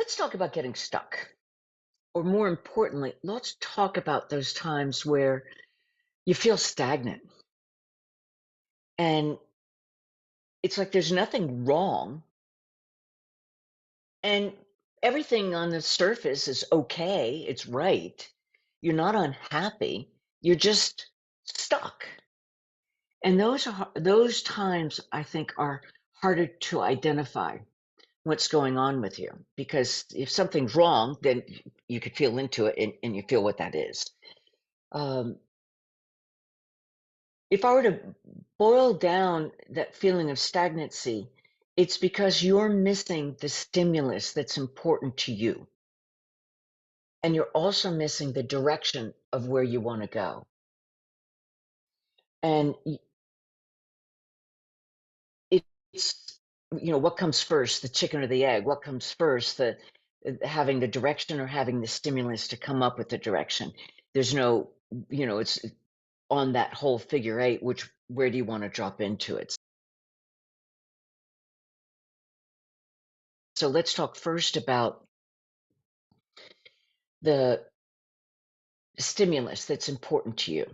Let's talk about getting stuck. Or more importantly, let's talk about those times where you feel stagnant and it's like there's nothing wrong and everything on the surface is okay, it's right. You're not unhappy, you're just stuck. And those times I think are harder to identify what's going on with you because if something's wrong, then you could feel into it and you feel what that is. Um, If I were to boil down that feeling of stagnancy, it's because you're missing the stimulus that's important to you. And you're also missing the direction of where you want to go. And it's, what comes first, the chicken or the egg? What comes first, the having the direction or having the stimulus to come up with the direction? There's no, it's on that whole figure eight, where do you want to drop into it? So let's talk first about the stimulus that's important to you.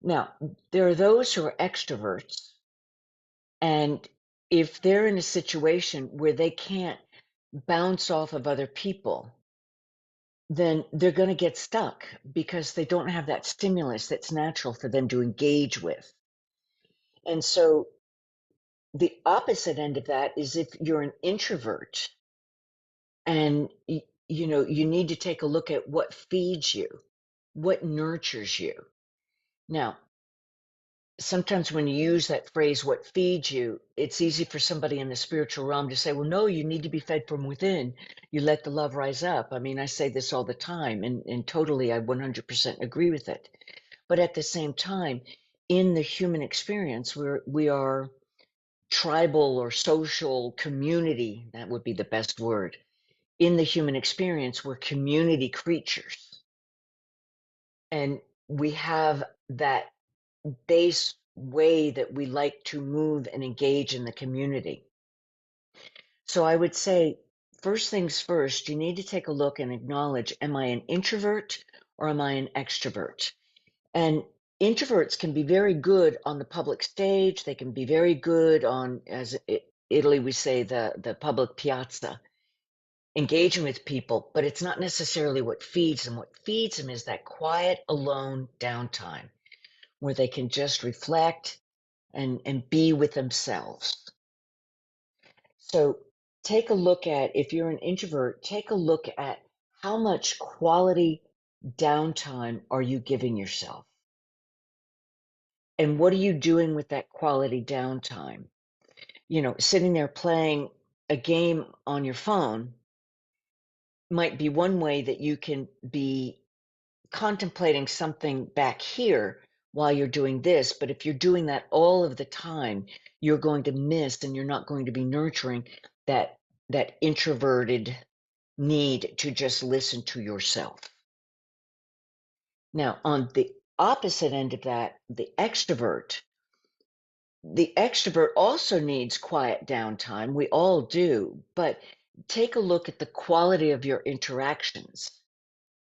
Now, there are those who are extroverts, and if they're in a situation where they can't bounce off of other people, then they're going to get stuck because they don't have that stimulus that's natural for them to engage with. And so the opposite end of that is if you're an introvert and you need to take a look at what feeds you, what nurtures you. Now, sometimes when you use that phrase, what feeds you, it's easy for somebody in the spiritual realm to say, well, no, you need to be fed from within. You let the love rise up. I mean, I say this all the time, and totally, I 100% agree with it. But at the same time, in the human experience, we are tribal or social community. That would be the best word. In the human experience, we're community creatures. And we have that base way that we like to move and engage in the community. So I would say, first things first, you need to take a look and acknowledge, am I an introvert or am I an extrovert? And introverts can be very good on the public stage. They can be very good on, as Italy we say, the public piazza, engaging with people, but it's not necessarily what feeds them. What feeds them is that quiet, alone downtime where they can just reflect and be with themselves. So take a look at, if you're an introvert, take a look at how much quality downtime are you giving yourself? And what are you doing with that quality downtime? Sitting there playing a game on your phone might be one way that you can be contemplating something back here while you're doing this. But if you're doing that all of the time, you're going to miss and you're not going to be nurturing that introverted need to just listen to yourself. Now, on the opposite end of that, the extrovert also needs quiet downtime. We all do, but take a look at the quality of your interactions.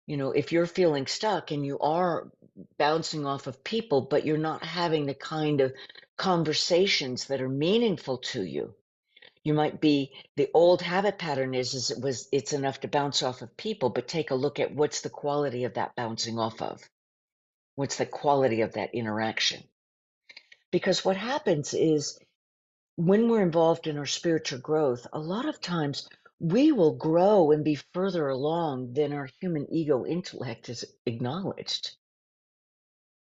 If you're feeling stuck and you are bouncing off of people, but you're not having the kind of conversations that are meaningful to you, you might be, the old habit pattern is it's enough to bounce off of people, but take a look at what's the quality of that bouncing off of. What's the quality of that interaction? Because what happens is when we're involved in our spiritual growth, a lot of times we will grow and be further along than our human ego intellect is acknowledged.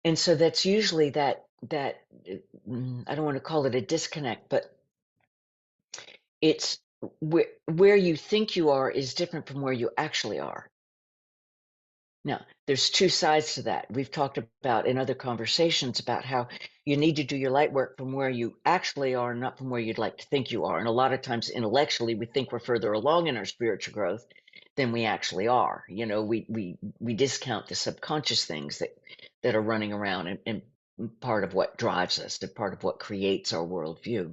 And so that's usually I don't want to call it a disconnect, but it's where you think you are is different from where you actually are. Now, there's two sides to that. We've talked about in other conversations about how you need to do your light work from where you actually are, not from where you'd like to think you are. And a lot of times intellectually, we think we're further along in our spiritual growth than we actually are. We discount the subconscious things that are running around and part of what drives us, and part of what creates our worldview.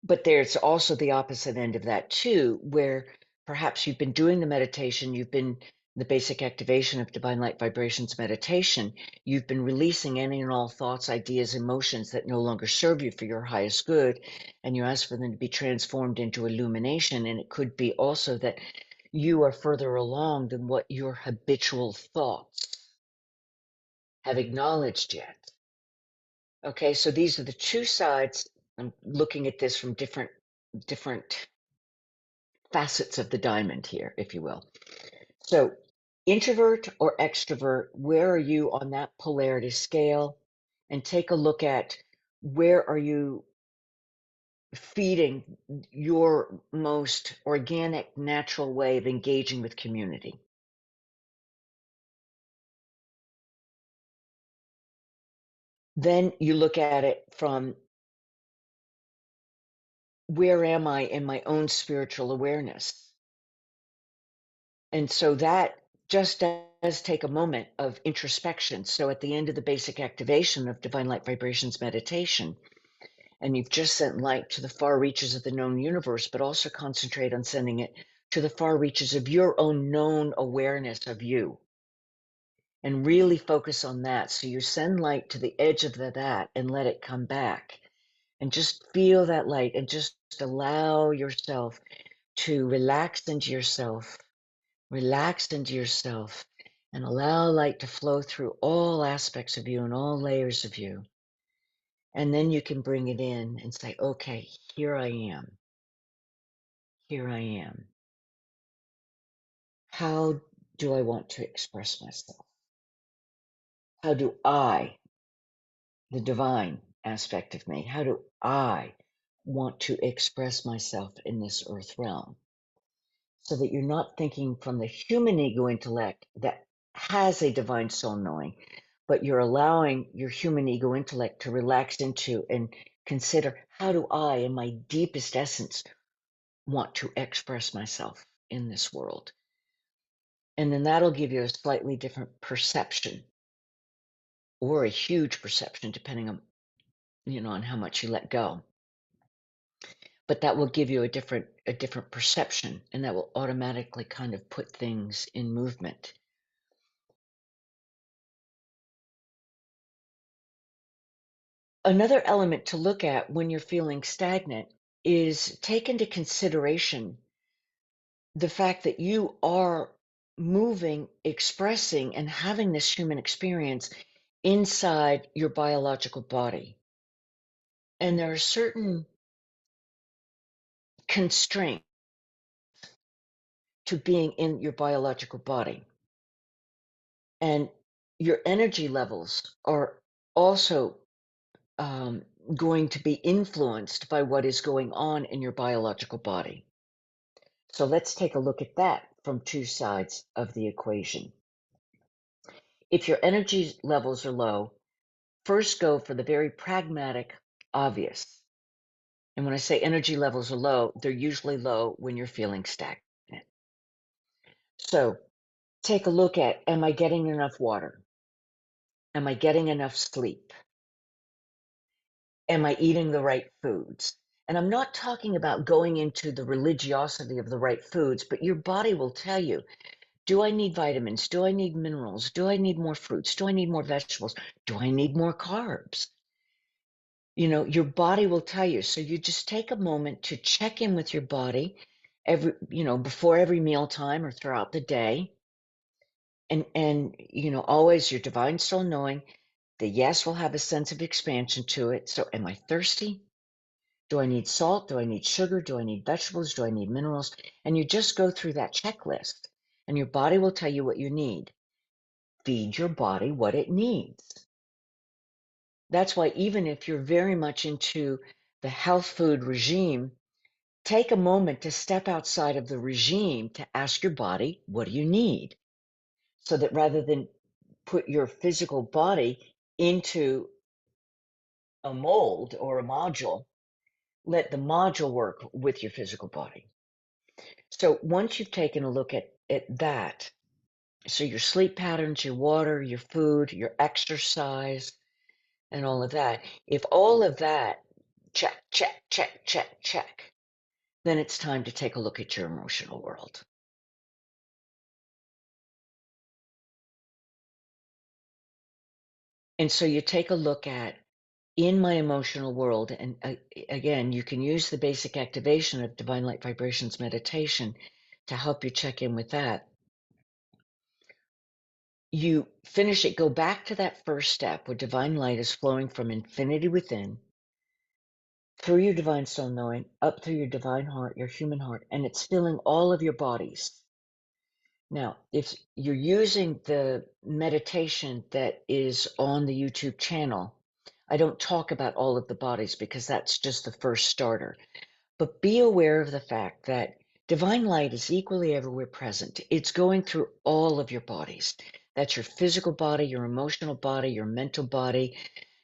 But there's also the opposite end of that too, where perhaps you've been doing the meditation, you've been the basic activation of divine light vibrations meditation, you've been releasing any and all thoughts, ideas, emotions that no longer serve you for your highest good, and you ask for them to be transformed into illumination. And it could be also that you are further along than what your habitual thoughts have acknowledged yet. Okay, so these are the two sides. I'm looking at this from different facets of the diamond here, if you will. So, introvert or extrovert, where are you on that polarity scale? And take a look at where are you feeding your most organic, natural way of engaging with community. Then you look at it from where am I in my own spiritual awareness? And so that just does take a moment of introspection. So at the end of the basic activation of Divine Light Vibrations meditation, and you've just sent light to the far reaches of the known universe, but also concentrate on sending it to the far reaches of your own known awareness of you. And really focus on that. So you send light to the edge of that and let it come back. And just feel that light and just allow yourself to relax into yourself, and allow light to flow through all aspects of you and all layers of you. And then you can bring it in and say, okay, here I am. Here I am. How do I want to express myself? How do I, the divine aspect of me, how do I want to express myself in this earth realm? So that you're not thinking from the human ego intellect that has a divine soul knowing, but you're allowing your human ego intellect to relax into and consider, how do I, in my deepest essence, want to express myself in this world? And then that'll give you a slightly different perception, or a huge perception, depending on, on how much you let go. But that will give you a different perception, and that will automatically kind of put things in movement. Another element to look at when you're feeling stagnant is take into consideration the fact that you are moving, expressing, and having this human experience inside your biological body. And there are certain constraints to being in your biological body. And your energy levels are also um, going to be influenced by what is going on in your biological body. So let's take a look at that from two sides of the equation. If your energy levels are low, first go for the very pragmatic, obvious. And when I say energy levels are low, they're usually low when you're feeling stagnant. So take a look at, am I getting enough water? Am I getting enough sleep? Am I eating the right foods? And I'm not talking about going into the religiosity of the right foods, but your body will tell you, do I need vitamins? Do I need minerals? Do I need more fruits? Do I need more vegetables? Do I need more carbs? Your body will tell you. So you just take a moment to check in with your body before every meal time or throughout the day. And always your divine soul knowing the yes will have a sense of expansion to it. So am I thirsty? Do I need salt? Do I need sugar? Do I need vegetables? Do I need minerals? And you just go through that checklist, and your body will tell you what you need. Feed your body what it needs. That's why even if you're very much into the health food regime, take a moment to step outside of the regime to ask your body, what do you need? So that rather than put your physical body into a mold or a module, let the module work with your physical body. So once you've taken a look at that, so your sleep patterns, your water, your food, your exercise, and all of that, if all of that check, check, check, check, check. Then it's time to take a look at your emotional world. And so you take a look at in my emotional world, and again, you can use the basic activation of Divine Light Vibrations meditation to help you check in with that. You finish it, go back to that first step where divine light is flowing from infinity within, through your divine soul knowing, up through your divine heart, your human heart, and it's filling all of your bodies. Now, if you're using the meditation that is on the YouTube channel, I don't talk about all of the bodies because that's just the first starter. But be aware of the fact that divine light is equally everywhere present. It's going through all of your bodies. That's your physical body, your emotional body, your mental body,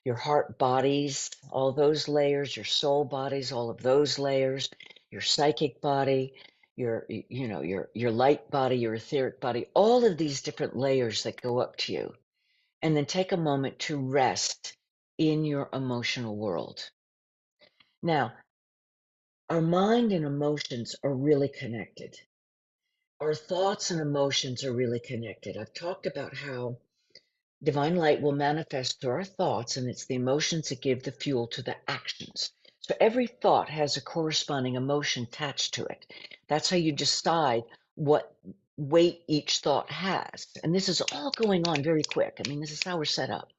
your heart bodies, all those layers, your soul bodies, all of those layers, your psychic body, your light body, your etheric body, all of these different layers that go up to you. And then take a moment to rest in your emotional world. Now, our mind and emotions are really connected. Our thoughts and emotions are really connected. I've talked about how divine light will manifest through our thoughts, and it's the emotions that give the fuel to the actions. So every thought has a corresponding emotion attached to it. That's how you decide what weight each thought has. And this is all going on very quick. I mean, this is how we're set up.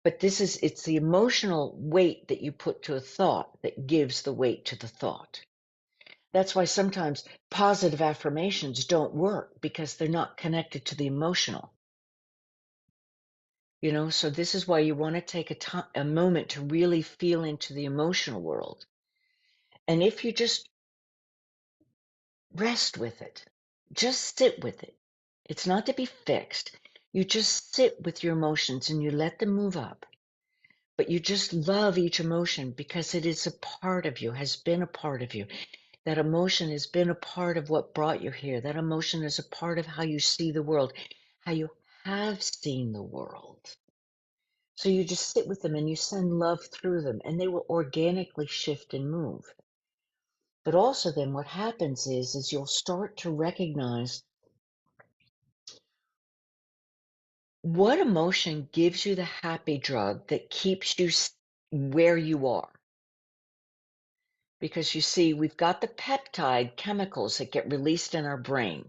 But it's the emotional weight that you put to a thought that gives the weight to the thought. That's why sometimes positive affirmations don't work because they're not connected to the emotional. So this is why you want to take a moment to really feel into the emotional world. And if you just rest with it, just sit with it. It's not to be fixed. You just sit with your emotions and you let them move up. But you just love each emotion because it is a part of you, has been a part of you. That emotion has been a part of what brought you here. That emotion is a part of how you see the world, how you have seen the world. So you just sit with them and you send love through them and they will organically shift and move. But also then what happens is you'll start to recognize what emotion gives you the happy drug that keeps you where you are. Because you see, we've got the peptide chemicals that get released in our brain.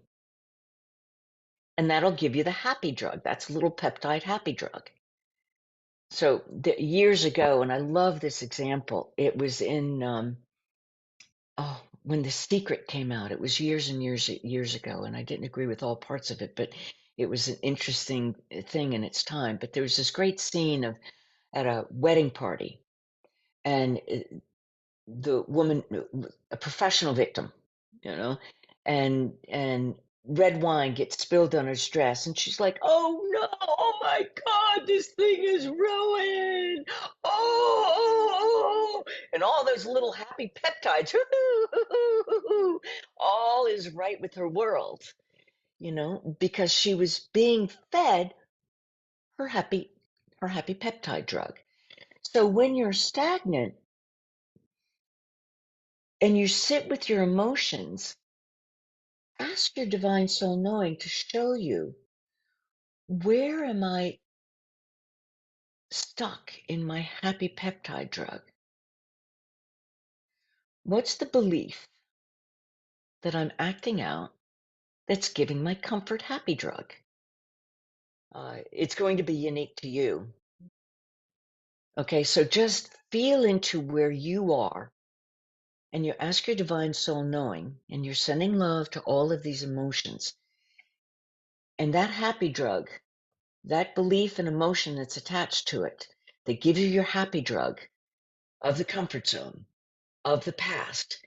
And that'll give you the happy drug. That's a little peptide happy drug. So years ago, and I love this example, it was in when The Secret came out. It was years and years ago, and I didn't agree with all parts of it, but it was an interesting thing in its time. But there was this great scene of at a wedding party, and the woman, a professional victim, you know, and red wine gets spilled on her dress, and she's like, "Oh no! Oh my God! This thing is ruined! Oh!" And all those little happy peptides, all is right with her world, because she was being fed her happy, her happy peptide drug. So when you're stagnant and you sit with your emotions, ask your divine soul knowing to show you, where am I stuck in my happy peptide drug? What's the belief that I'm acting out that's giving my comfort happy drug? It's going to be unique to you. Okay, so just feel into where you are and you ask your divine soul knowing, and you're sending love to all of these emotions. And that happy drug, that belief and emotion that's attached to it, that gives you your happy drug of the comfort zone, of the past,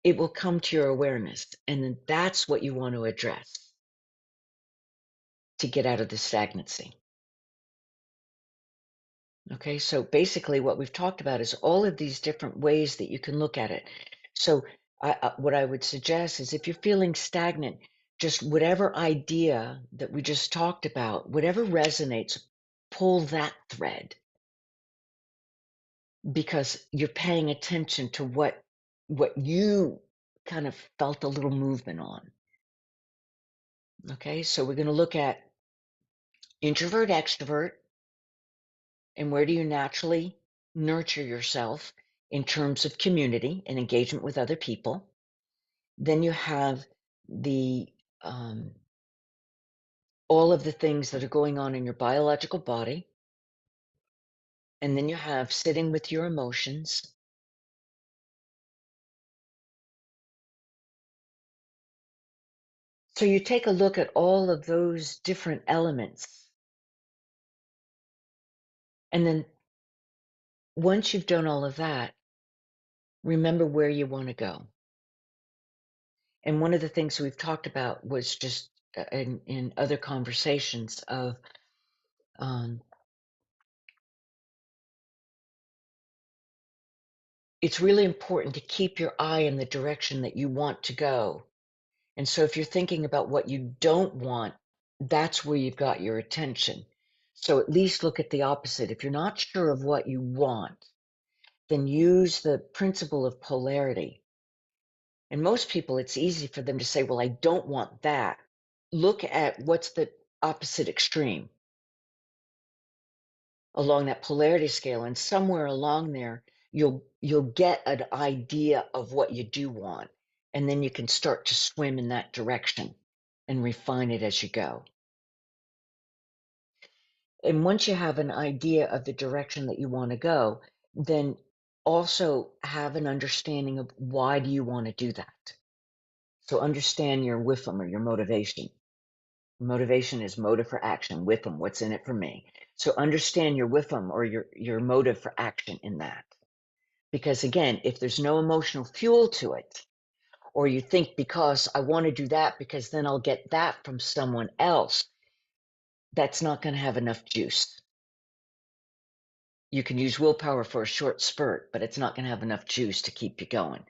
it will come to your awareness. And then that's what you want to address to get out of the stagnancy. Okay, so basically what we've talked about is all of these different ways that you can look at it. So what I would suggest is, if you're feeling stagnant, just whatever idea that we just talked about, whatever resonates, pull that thread. because you're paying attention to what you kind of felt a little movement on. Okay, so we're going to look at introvert, extrovert, and where do you naturally nurture yourself in terms of community and engagement with other people. Then you have the all of the things that are going on in your biological body. And then you have sitting with your emotions. So you take a look at all of those different elements. And then once you've done all of that, remember where you want to go. And one of the things we've talked about was just in other conversations of it's really important to keep your eye in the direction that you want to go. And so if you're thinking about what you don't want, that's where you've got your attention. So at least look at the opposite. If you're not sure of what you want, then use the principle of polarity. And most people, it's easy for them to say, well, I don't want that. Look at what's the opposite extreme along that polarity scale. And somewhere along there, you'll get an idea of what you do want. And then you can start to swim in that direction and refine it as you go. And once you have an idea of the direction that you want to go, then also have an understanding of why do you want to do that. So understand your WIFM or your motivation. Motivation is motive for action. WIFM, what's in it for me? So understand your WIFM or your motive for action in that. Because again, if there's no emotional fuel to it, or you think because I want to do that because then I'll get that from someone else, that's not going to have enough juice. You can use willpower for a short spurt, but it's not going to have enough juice to keep you going.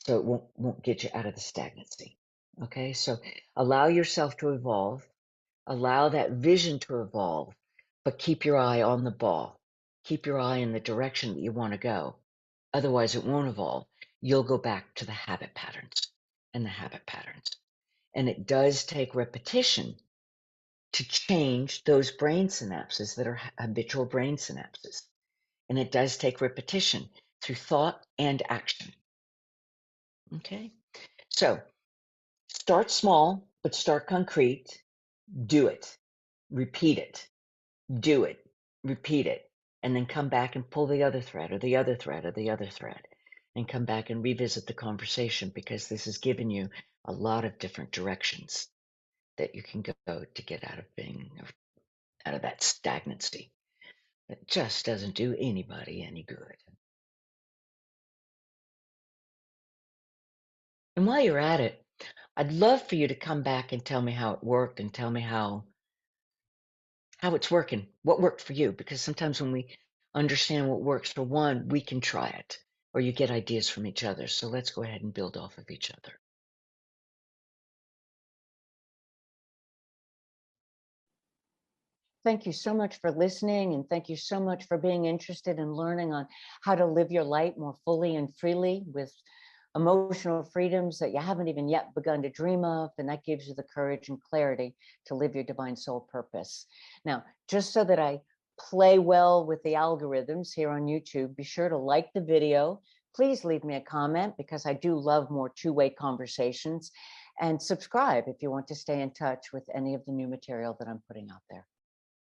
So it won't get you out of the stagnancy. Okay, so allow yourself to evolve, allow that vision to evolve, but keep your eye on the ball. Keep your eye in the direction that you want to go. Otherwise, it won't evolve. You'll go back to the habit patterns and the habit patterns. And it does take repetition to change those brain synapses that are habitual brain synapses. And it does take repetition through thought and action. Okay, so start small, but start concrete. Do it, repeat it, do it, repeat it, and then come back and pull the other thread or the other thread or the other thread and come back and revisit the conversation because this has given you a lot of different directions that you can go to get out of that stagnancy. It just doesn't do anybody any good. And while you're at it, I'd love for you to come back and tell me how it worked and tell me how it's working, what worked for you. Because sometimes when we understand what works for one, we can try it or you get ideas from each other. So let's go ahead and build off of each other. Thank you so much for listening, and thank you so much for being interested in learning on how to live your light more fully and freely with emotional freedoms that you haven't even yet begun to dream of. And that gives you the courage and clarity to live your divine soul purpose. Now, just so that I play well with the algorithms here on YouTube, be sure to like the video. Please leave me a comment because I do love more two-way conversations, and subscribe if you want to stay in touch with any of the new material that I'm putting out there.